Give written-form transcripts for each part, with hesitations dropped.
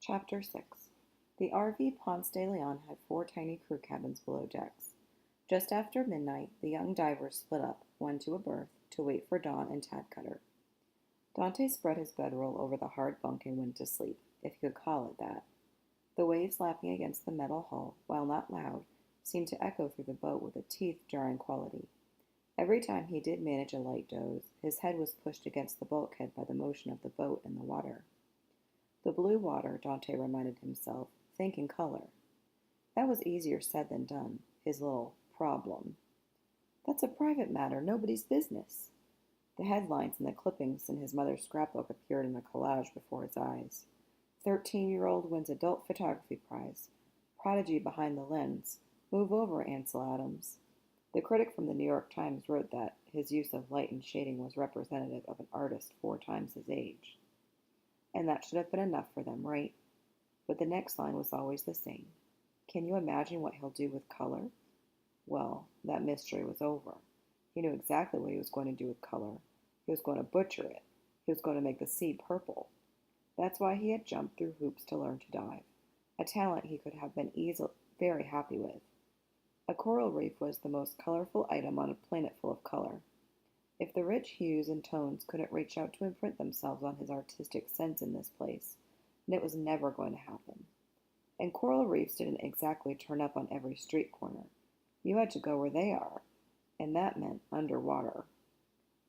Chapter 6. The RV Ponce de Leon had 4 tiny crew cabins below decks. Just after midnight, the young divers split up, one to a berth, to wait for Dawn and Tad Cutter. Dante spread his bedroll over the hard bunk and went to sleep, if you could call it that. The waves lapping against the metal hull, while not loud, seemed to echo through the boat with a teeth-jarring quality. Every time he did manage a light doze, his head was pushed against the bulkhead by the motion of the boat and the water. The blue water, Dante reminded himself, thinking color. That was easier said than done, his little problem. That's a private matter, nobody's business. The headlines and the clippings in his mother's scrapbook appeared in a collage before his eyes. 13-year-old wins adult photography prize. Prodigy behind the lens. Move over, Ansel Adams. The critic from the New York Times wrote that his use of light and shading was representative of an artist 4 times his age. And that should have been enough for them, right? But the next line was always the same. Can you imagine what he'll do with color? Well, that mystery was over. He knew exactly what he was going to do with color. He was going to butcher it. He was going to make the sea purple. That's why he had jumped through hoops to learn to dive, a talent he could have been very happy with. A coral reef was the most colorful item on a planet full of color. If the rich hues and tones couldn't reach out to imprint themselves on his artistic sense in this place, then it was never going to happen. And coral reefs didn't exactly turn up on every street corner. You had to go where they are, and that meant underwater.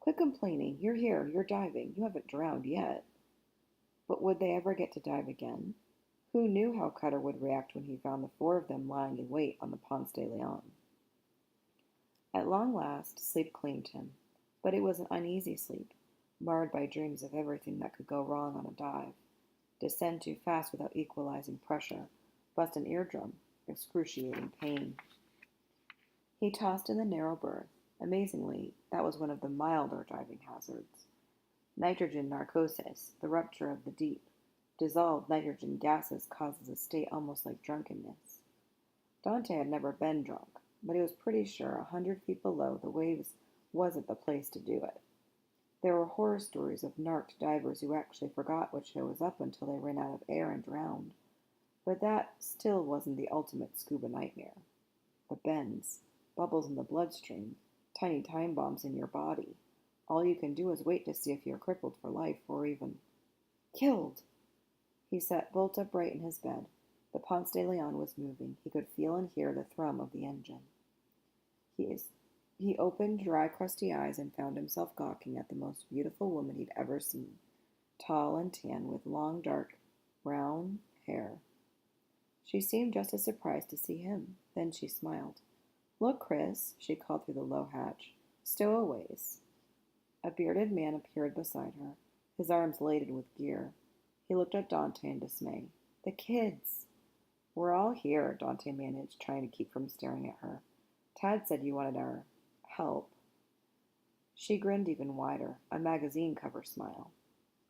Quit complaining. You're here. You're diving. You haven't drowned yet. But would they ever get to dive again? Who knew how Cutter would react when he found the 4 of them lying in wait on the Ponce de Leon? At long last, sleep claimed him. But it was an uneasy sleep, marred by dreams of everything that could go wrong on a dive. Descend too fast without equalizing pressure, bust an eardrum, excruciating pain. He tossed in the narrow berth. Amazingly, that was one of the milder diving hazards. Nitrogen narcosis, the rupture of the deep. Dissolved nitrogen gases causes a state almost like drunkenness. Dante had never been drunk, but he was pretty sure 100 feet below the waves wasn't the place to do it. There were horror stories of narked divers who actually forgot what show was up until they ran out of air and drowned. But that still wasn't the ultimate scuba nightmare. The bends, bubbles in the bloodstream, tiny time bombs in your body. All you can do is wait to see if you're crippled for life or even killed. He sat bolt upright in his bed. The Ponce de Leon was moving. He could feel and hear the thrum of the engine. He opened dry, crusty eyes and found himself gawking at the most beautiful woman he'd ever seen, tall and tan with long, dark, brown hair. She seemed just as surprised to see him. Then she smiled. Look, Chris, she called through the low hatch. Stowaways. A bearded man appeared beside her, his arms laden with gear. He looked at Dante in dismay. The kids. We're all here, Dante managed, trying to keep from staring at her. Tad said you wanted our help. She grinned even wider, a magazine cover smile.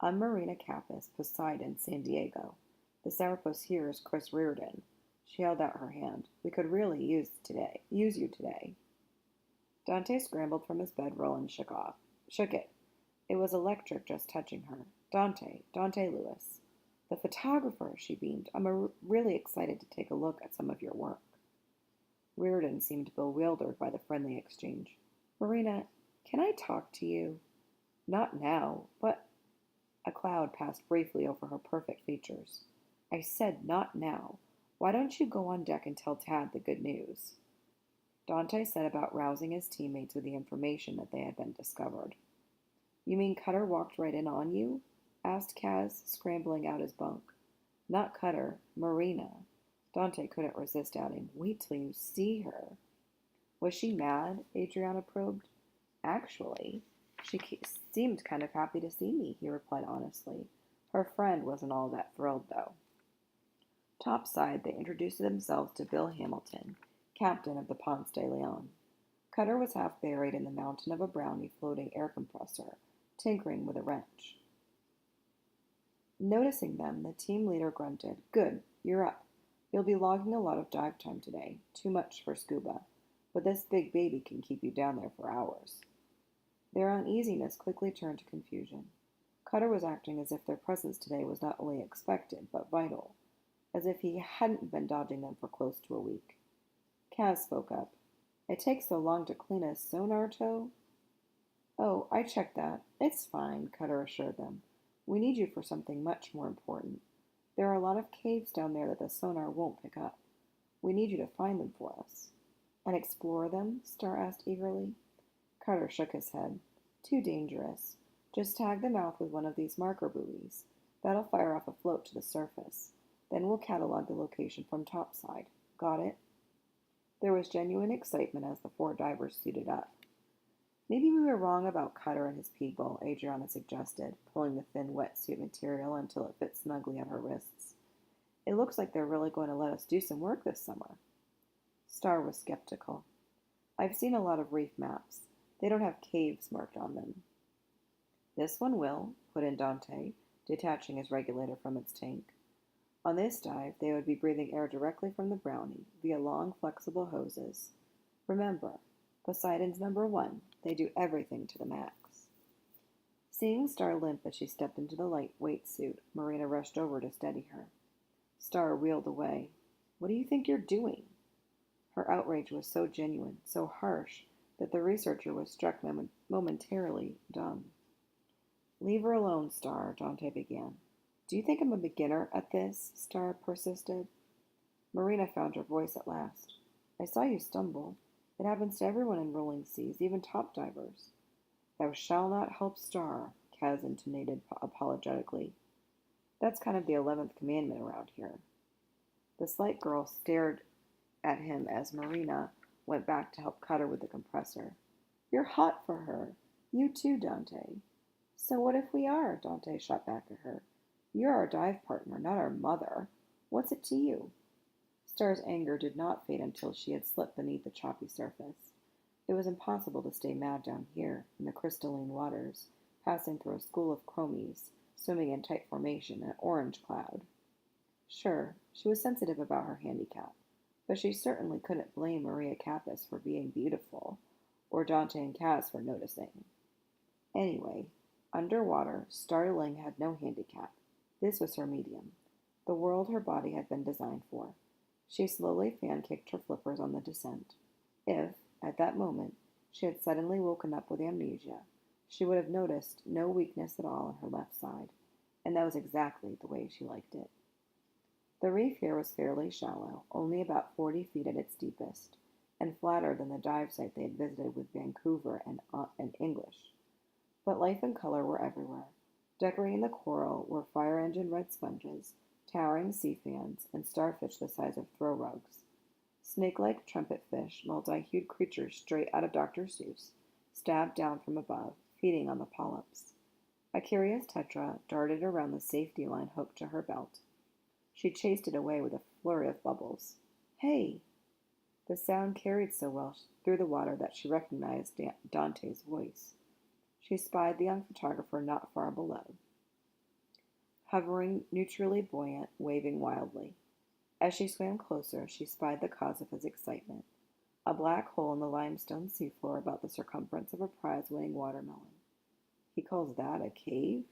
I'm Marina Kappas, Poseidon, San Diego. The sourpuss here is Chris Reardon. She held out her hand. We could really use you today. Dante scrambled from his bedroll and shook it. It was electric just touching her. Dante Lewis. The photographer, she beamed. I'm really excited to take a look at some of your work. Reardon seemed bewildered by the friendly exchange. Marina, can I talk to you? Not now, but... A cloud passed briefly over her perfect features. I said not now. Why don't you go on deck and tell Tad the good news? Dante set about rousing his teammates with the information that they had been discovered. You mean Cutter walked right in on you? Asked Kaz, scrambling out his bunk. Not Cutter, Marina. Dante couldn't resist adding, wait till you see her. Was she mad? Adriana probed. Actually, she seemed kind of happy to see me, he replied honestly. Her friend wasn't all that thrilled, though. Topside, they introduced themselves to Bill Hamilton, captain of the Ponce de Leon. Cutter was half buried in the mountain of a Brownie floating air compressor, tinkering with a wrench. Noticing them, the team leader grunted. Good, you're up. You'll be logging a lot of dive time today. Too much for scuba. But this big baby can keep you down there for hours. Their uneasiness quickly turned to confusion. Cutter was acting as if their presence today was not only expected, but vital, as if he hadn't been dodging them for close to a week. Kaz spoke up. It takes so long to clean a sonar tow. Oh, I checked that. It's fine, Cutter assured them. We need you for something much more important. There are a lot of caves down there that the sonar won't pick up. We need you to find them for us. And explore them? Star asked eagerly. Cutter shook his head. Too dangerous. Just tag the mouth with one of these marker buoys. That'll fire off a float to the surface. Then we'll catalog the location from topside. Got it? There was genuine excitement as the four divers suited up. Maybe we were wrong about Cutter and his pea bowl, Adriana suggested, pulling the thin wetsuit material until it fit snugly at her wrists. It looks like they're really going to let us do some work this summer. Star was skeptical. I've seen a lot of reef maps. They don't have caves marked on them. This one will, put in Dante, detaching his regulator from its tank. On this dive, they would be breathing air directly from the Brownie via long, flexible hoses. Remember, Poseidon's #1. They do everything to the max. Seeing Star limp as she stepped into the lightweight suit, Marina rushed over to steady her. Star wheeled away. What do you think you're doing? Her outrage was so genuine, so harsh, that the researcher was struck momentarily dumb. Leave her alone, Star, Dante began. Do you think I'm a beginner at this? Star persisted. Marina found her voice at last. I saw you stumble. It happens to everyone in rolling seas, even top divers. Thou shalt not help Star, Kaz intonated apologetically. That's kind of the 11th commandment around here. The slight girl stared at him as Marina went back to help Cutter with the compressor. You're hot for her. You too, Dante. So what if we are? Dante shot back at her. You're our dive partner, not our mother. What's it to you? Star's anger did not fade until she had slipped beneath the choppy surface. It was impossible to stay mad down here, in the crystalline waters, passing through a school of chromies, swimming in tight formation, an orange cloud. Sure, she was sensitive about her handicap, but she certainly couldn't blame Maria Kappas for being beautiful, or Dante and Kaz for noticing. Anyway, underwater, Starling had no handicap. This was her medium, the world her body had been designed for. She slowly fan-kicked her flippers on the descent. If, at that moment, she had suddenly woken up with amnesia, she would have noticed no weakness at all on her left side, and that was exactly the way she liked it. The reef here was fairly shallow, only about 40 feet at its deepest, and flatter than the dive site they had visited with Vancouver and English. But life and color were everywhere. Decorating the coral were fire engine red sponges, towering sea fans, and starfish the size of throw rugs. Snake-like trumpet fish, multi-hued creatures straight out of Dr. Seuss, stabbed down from above, feeding on the polyps. A curious tetra darted around the safety line hooked to her belt. She chased it away with a flurry of bubbles. Hey! The sound carried so well through the water that she recognized Dante's voice. She spied the young photographer not far below, hovering neutrally buoyant, waving wildly. As she swam closer, she spied the cause of his excitement, a black hole in the limestone seafloor about the circumference of a prize-winning watermelon. He calls that a cave?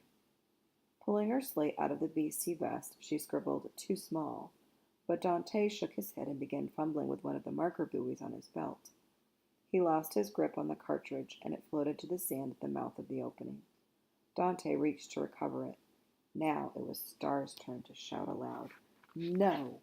Pulling her slate out of the BC vest, she scribbled, too small, but Dante shook his head and began fumbling with one of the marker buoys on his belt. He lost his grip on the cartridge, and it floated to the sand at the mouth of the opening. Dante reached to recover it. Now it was Star's turn to shout aloud. No!